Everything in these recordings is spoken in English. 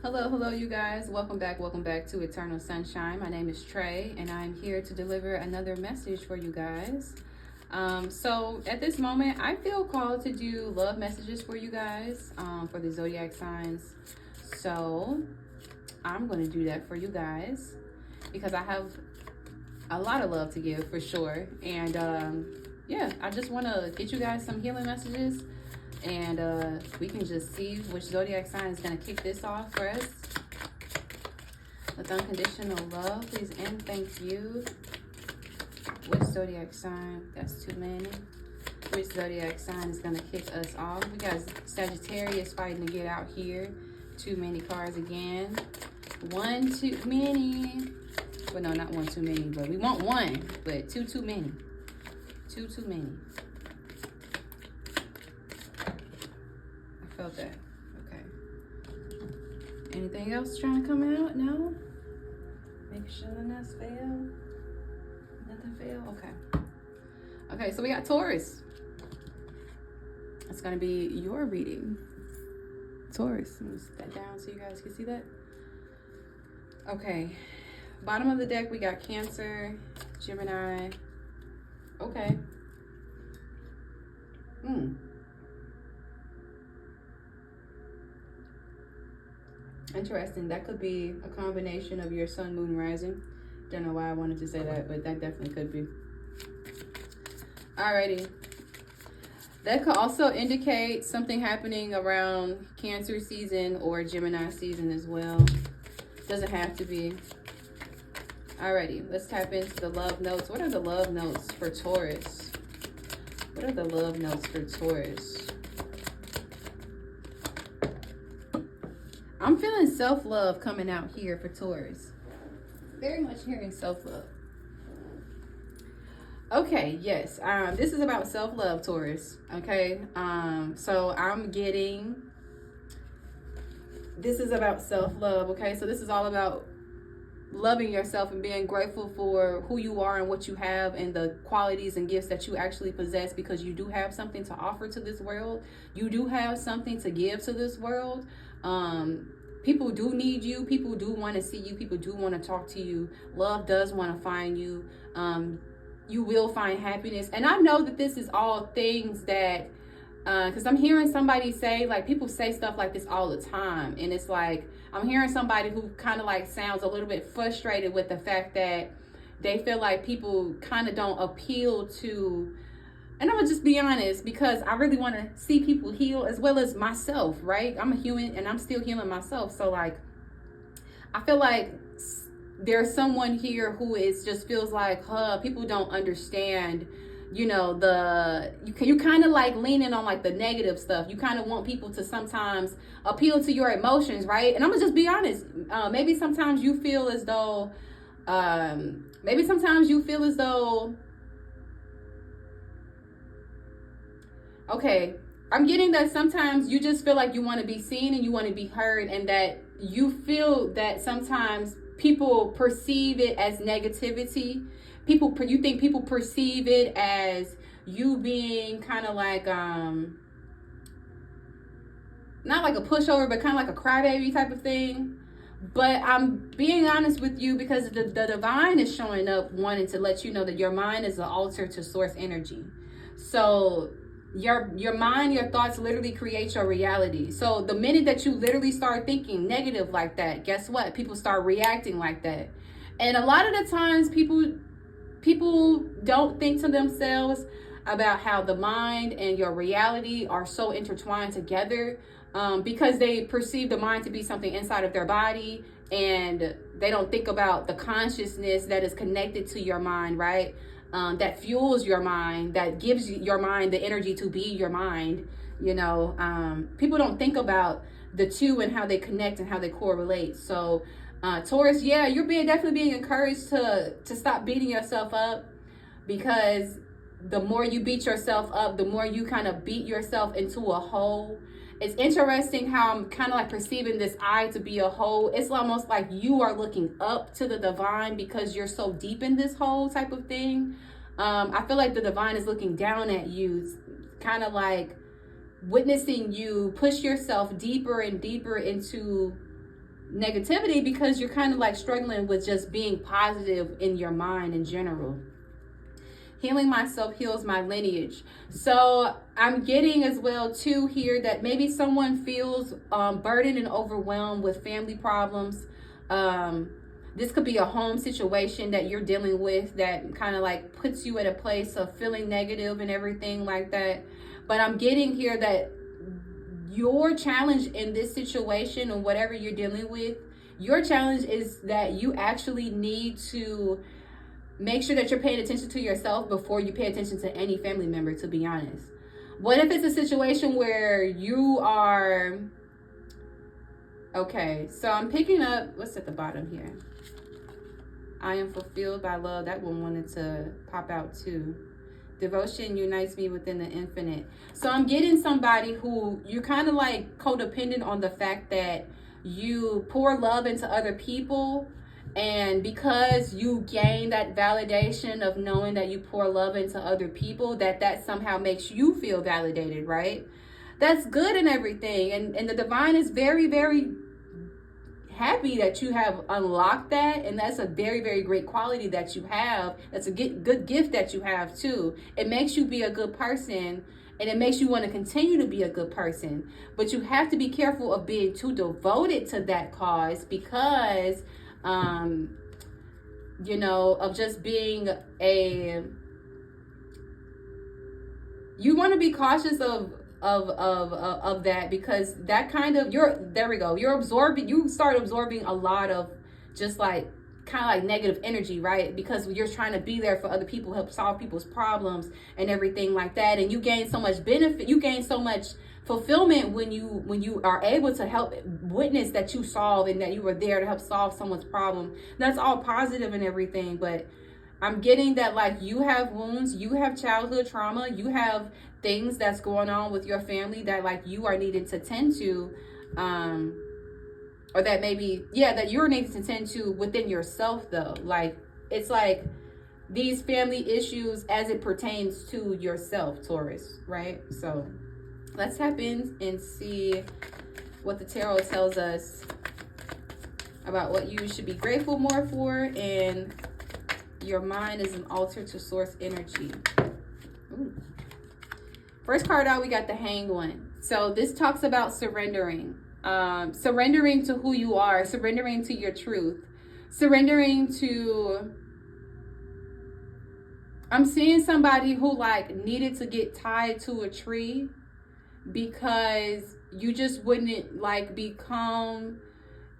Hello, you guys. Welcome back to Eternal Sunshine. My name is Trey, and I'm here to deliver another message for you guys. So at this moment, I feel called to do love messages for you guys for the zodiac signs. So I'm going to do that for you guys because I have a lot of love to give for sure. And yeah, I just want to get you guys some healing messages. And we can just see which zodiac sign is going to kick this off for us. With unconditional love, please and thank you. Which zodiac sign? That's too many. Which zodiac sign is going to kick us off? We got Sagittarius fighting to get out here. Too many cards again. One too many. Well, no, not one too many, but we want one. But two too many. Two too many. Felt that. Okay. Anything else trying to come out? No? Make sure nothing fail. Nothing fail? Okay. Okay, so we got Taurus. It's going to be your reading. Taurus. Let me set that down so you guys can see that. Okay. Bottom of the deck, we got Cancer, Gemini. Okay. Interesting. That could be a combination of your sun, moon, rising. Don't know why I wanted to say that, but that definitely could be. Alrighty. That could also indicate something happening around Cancer season or Gemini season as well. Doesn't have to be. Alrighty. Let's tap into the love notes. What are the love notes for Taurus? What are the love notes for Taurus? I'm feeling self-love coming out here for Taurus. Very much hearing self-love. Okay, yes. This is about self-love, Taurus. Okay. So I'm getting... This is about self-love, okay? So this is all about loving yourself and being grateful for who you are and what you have and the qualities and gifts that you actually possess, because you do have something to offer to this world. You do have something to give to this world. People do need you. People do want to see you. People do want to talk to you. Love does want to find you. You will find happiness. And I know that this is all things that, because I'm hearing somebody say, like, people say stuff like this all the time. And it's like, I'm hearing somebody who kind of like sounds a little bit frustrated with the fact that they feel like people kind of don't appeal to. And I'm going to just be honest, because I really want to see people heal as well as myself, right? I'm a human and I'm still healing myself. So like, I feel like there's someone here who is just feels like, people don't understand, you know, you kind of like leaning on like the negative stuff. You kind of want people to sometimes appeal to your emotions, right? And I'm going to just be honest. Maybe sometimes you feel as though, okay, I'm getting that sometimes you just feel like you want to be seen and you want to be heard, and that you feel that sometimes people perceive it as negativity. You think people perceive it as you being kind of like, not like a pushover, but kind of like a crybaby type of thing. But I'm being honest with you because the divine is showing up wanting to let you know that your mind is an altar to source energy. So your mind, your thoughts literally create your reality. So the minute that you literally start thinking negative like that, guess what? People start reacting like that. And a lot of the times people don't think to themselves about how the mind and your reality are so intertwined together, because they perceive the mind to be something inside of their body, and they don't think about the consciousness that is connected to your mind, right? That fuels your mind, that gives your mind the energy to be your mind. You know, people don't think about the two and how they connect and how they correlate. So Taurus, yeah, you're definitely being encouraged to stop beating yourself up, because the more you beat yourself up, the more you kind of beat yourself into a hole. It's interesting how I'm kind of like perceiving this eye to be a hole. It's almost like you are looking up to the divine because you're so deep in this hole type of thing. I feel like the divine is looking down at you, kind of like witnessing you push yourself deeper and deeper into negativity because you're kind of like struggling with just being positive in your mind in general. Healing myself heals my lineage. So I'm getting as well too here that maybe someone feels burdened and overwhelmed with family problems. This could be a home situation that you're dealing with that kind of like puts you at a place of feeling negative and everything like that. But I'm getting here that your challenge in this situation or whatever you're dealing with, your challenge is that you actually need to make sure that you're paying attention to yourself before you pay attention to any family member, to be honest. What if it's a situation where you are... Okay, so I'm picking up... What's at the bottom here? I am fulfilled by love. That one wanted to pop out too. Devotion unites me within the infinite. So I'm getting somebody who you're kind of like codependent on the fact that you pour love into other people, and because you gain that validation of knowing that you pour love into other people, that somehow makes you feel validated, right? That's good and everything. And the divine is very, very happy that you have unlocked that, and that's a very, very great quality that you have. That's a good gift that you have too. It makes you be a good person, and it makes you want to continue to be a good person. But you have to be careful of being too devoted to that cause, because you know, of just being you want to be cautious of that, because that kind of you start absorbing a lot of just like kind of like negative energy, right? Because you're trying to be there for other people, help solve people's problems and everything like that, and you gain so much benefit, you gain so much fulfillment when you are able to help witness that you solve and that you were there to help solve someone's problem. That's all positive and everything, but I'm getting that like you have wounds, you have childhood trauma, you have things that's going on with your family that like you are needed to tend to, or that maybe, that you're needed to tend to within yourself though. Like, it's like these family issues as it pertains to yourself, Taurus, right? So let's tap in and see what the tarot tells us about what you should be grateful more for, and your mind is an altar to source energy. Ooh. First card out, we got the Hanged One. So this talks about surrendering. Surrendering to who you are, surrendering to your truth, surrendering to... I'm seeing somebody who like needed to get tied to a tree because you just wouldn't like become...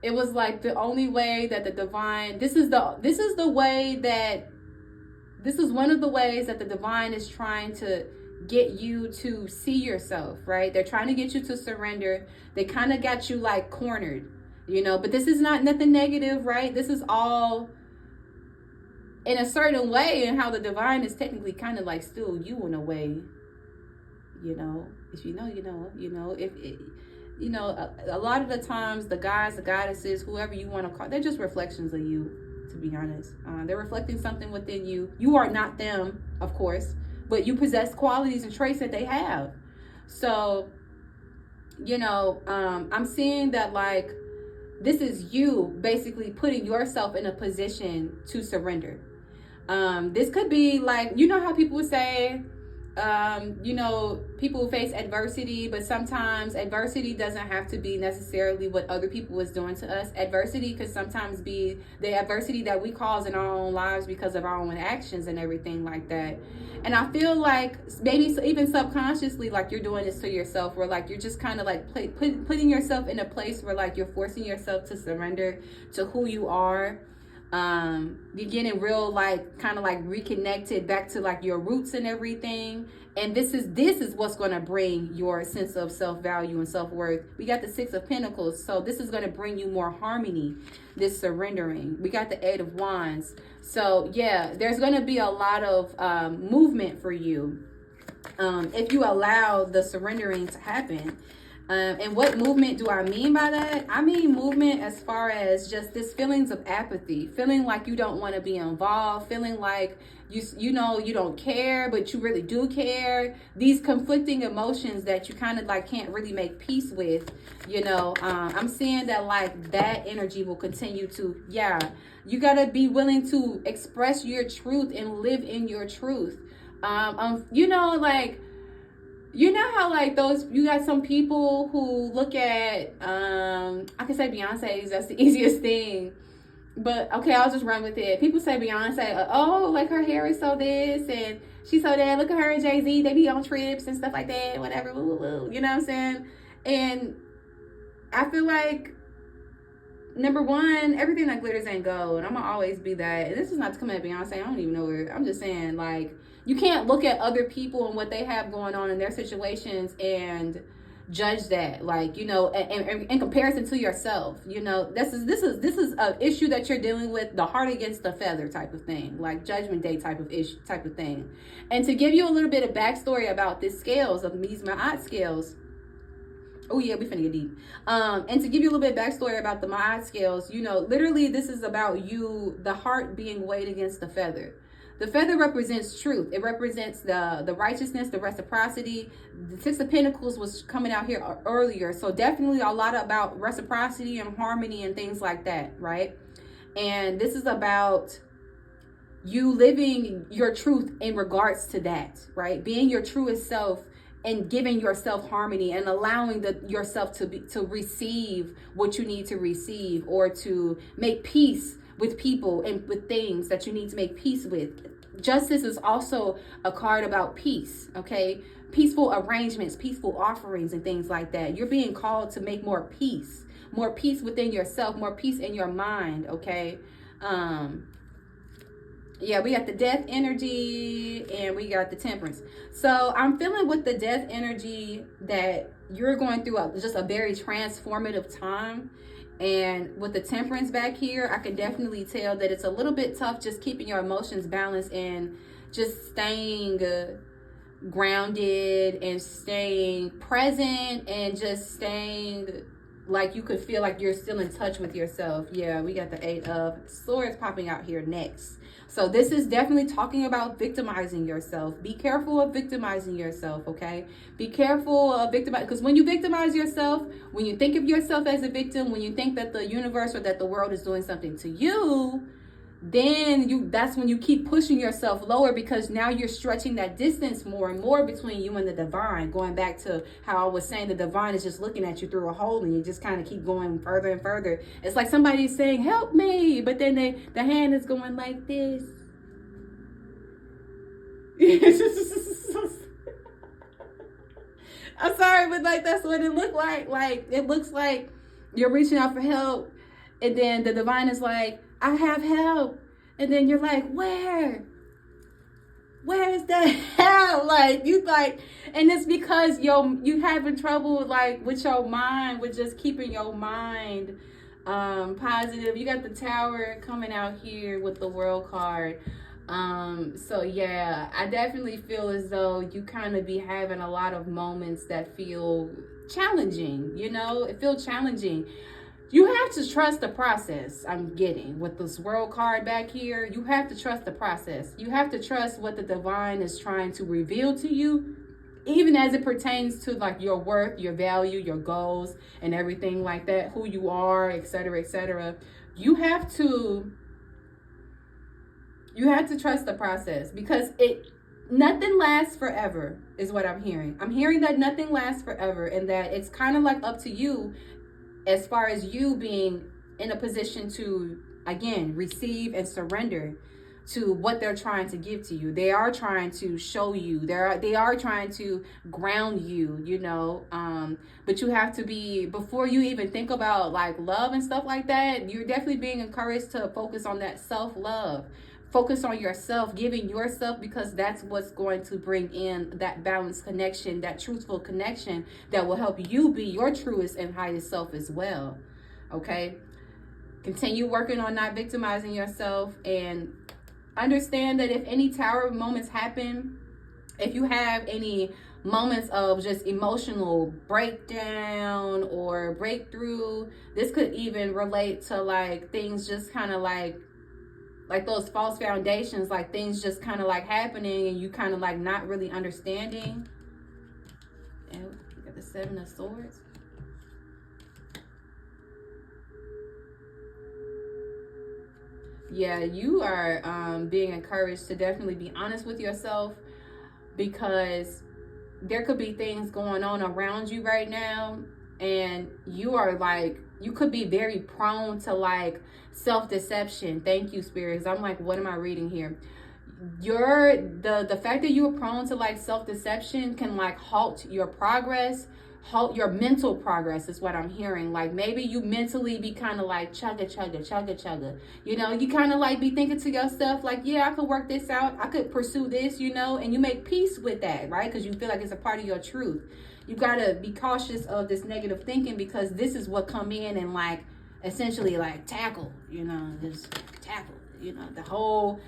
It was like the only way that the divine... This is one of the ways that the divine is trying to get you to see yourself, right? They're trying to get you to surrender. They kind of got you like cornered, you know, but this is not nothing negative, right? This is all in a certain way, and how the divine is technically kind of like still you in a way, you know. If you know, you know, you know, if it, you know, a lot of the times the guys, the goddesses, whoever you want to call, they're just reflections of you, to be honest. They're reflecting something within you. You are not them, of course, but you possess qualities and traits that they have. So, you know, I'm seeing that like this is you basically putting yourself in a position to surrender. This could be like, you know how people would say, you know, people face adversity, but sometimes adversity doesn't have to be necessarily what other people was doing to us. Adversity could sometimes be the adversity that we cause in our own lives because of our own actions and everything like that. And I feel like maybe even subconsciously, like you're doing this to yourself, where like you're just kind of like putting yourself in a place where like you're forcing yourself to surrender to who you are. You're getting real like kind of like reconnected back to like your roots and everything, and this is what's going to bring your sense of self-value and self-worth. We got the Six of Pentacles, so this is going to bring you more harmony, this surrendering. We got the Eight of Wands, so yeah, there's going to be a lot of movement for you if you allow the surrendering to happen. And what movement do I mean by that? I mean movement as far as just this feelings of apathy, feeling like you don't want to be involved, feeling like you know you don't care, but you really do care. These conflicting emotions that you kind of like can't really make peace with. I'm seeing that like that energy will continue to, you gotta be willing to express your truth and live in your truth. You know how like those, you got some people who look at I can say Beyonce's, that's the easiest thing, but okay, I'll just run with it. People say Beyonce, oh, like her hair is so this and she's so that, look at her and Jay-Z, they be on trips and stuff like that, whatever, woo, woo, woo, you know what I'm saying? And I feel like, number one, everything that glitters ain't gold, and I'm gonna always be that. And this is not to come at Beyonce, I don't even know her. I'm just saying, like, you can't look at other people and what they have going on in their situations and judge that, like, in comparison to yourself. This is an issue that you're dealing with, the heart against the feather type of thing, like Judgment Day type of thing. And to give you a little bit of backstory about this scales of these Ma'at scales. Oh yeah, we finna get deep. And to give you a little bit of backstory about the Ma'at scales, literally this is about the heart being weighed against the feather. The feather represents truth. It represents the righteousness, the reciprocity. The Six of Pentacles was coming out here earlier. So definitely a lot about reciprocity and harmony and things like that, right? And this is about you living your truth in regards to that, right? Being your truest self and giving yourself harmony and allowing yourself to receive what you need to receive, or to make peace with people and with things that you need to make peace with. Justice is also a card about peace, okay? Peaceful arrangements, peaceful offerings and things like that. You're being called to make more peace within yourself, more peace in your mind, okay? We got the death energy and we got the temperance. So I'm feeling with the death energy that you're going through just a very transformative time. And with the temperance back here, I can definitely tell that it's a little bit tough just keeping your emotions balanced and just staying grounded and staying present and just staying like you could feel like you're still in touch with yourself. Yeah, we got the 8 of Swords popping out here next. So this is definitely talking about victimizing yourself. Be careful of victimizing yourself, okay? Be careful of victimizing, because when you victimize yourself, when you think of yourself as a victim, when you think that the universe or that the world is doing something to you, then that's when you keep pushing yourself lower, because now you're stretching that distance more and more between you and the divine. Going back to how I was saying, the divine is just looking at you through a hole and you just kind of keep going further and further. It's like somebody's saying, help me, but then the hand is going like this. I'm sorry, but like that's what it looked like. Like it looks like you're reaching out for help, and then the divine is like, I have help. And then you're like, where is that help? Like, and it's because you having trouble like with your mind, with just keeping your mind positive. You got the Tower coming out here with the World card. So yeah, I definitely feel as though you kind of be having a lot of moments that feel challenging, it feels challenging. You have to trust the process. I'm getting with this World card back here. You have to trust the process. You have to trust what the divine is trying to reveal to you, even as it pertains to like your worth, your value, your goals, and everything like that, who you are, etc., etc. You have to trust the process, because nothing lasts forever is what I'm hearing. I'm hearing that nothing lasts forever, and that it's kind of like up to you as far as you being in a position to, again, receive and surrender to what they're trying to give to you. They are trying to show you. They are trying to ground you, but you have to be, before you even think about like love and stuff like that, you're definitely being encouraged to focus on that self-love. Focus on yourself, giving yourself, because that's what's going to bring in that balanced connection, that truthful connection that will help you be your truest and highest self as well. Okay? Continue working on not victimizing yourself, and understand that if any Tower moments happen, if you have any moments of just emotional breakdown or breakthrough. This could even relate to like things just kind of like those false foundations, like things just kind of like happening and you kind of like not really understanding. And you got the 7 of Swords. Yeah, you are being encouraged to definitely be honest with yourself, because there could be things going on around you right now, and you are like, you could be very prone to like self-deception. Thank you, spirits. I'm like, what am I reading here? The fact that you are prone to like self-deception can like halt your progress, halt your mental progress is what I'm hearing. Like maybe you mentally be kind of like chugga. You know, you kind of like be thinking to yourself like, yeah, I could work this out. I could pursue this, you know, and you make peace with that, right? Because you feel like it's a part of your truth. You got to be cautious of this negative thinking, because this is what come in and like essentially like tackle, you know, just tackle, you know, the whole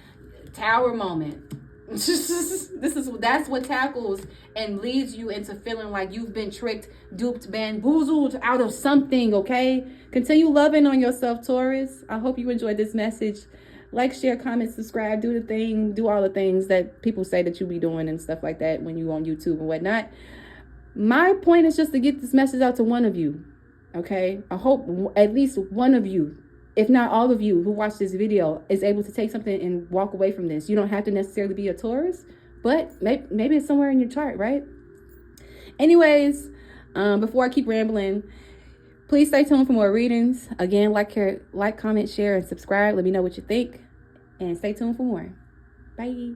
tower moment. That's what tackles and leads you into feeling like you've been tricked, duped, bamboozled out of something. Okay, continue loving on yourself, Taurus. I hope you enjoyed this message. Like, share, comment, subscribe, do the thing, do all the things that people say that you be doing and stuff like that when you on YouTube and whatnot. My point is just to get this message out to one of you. Okay, I hope at least one of you, if not all of you who watch this video, is able to take something and walk away from this. You don't have to necessarily be a Taurus, but maybe it's somewhere in your chart, right? Anyways, before I keep rambling, please stay tuned for more readings. Again, like, comment, share, and subscribe. Let me know what you think, and stay tuned for more. Bye.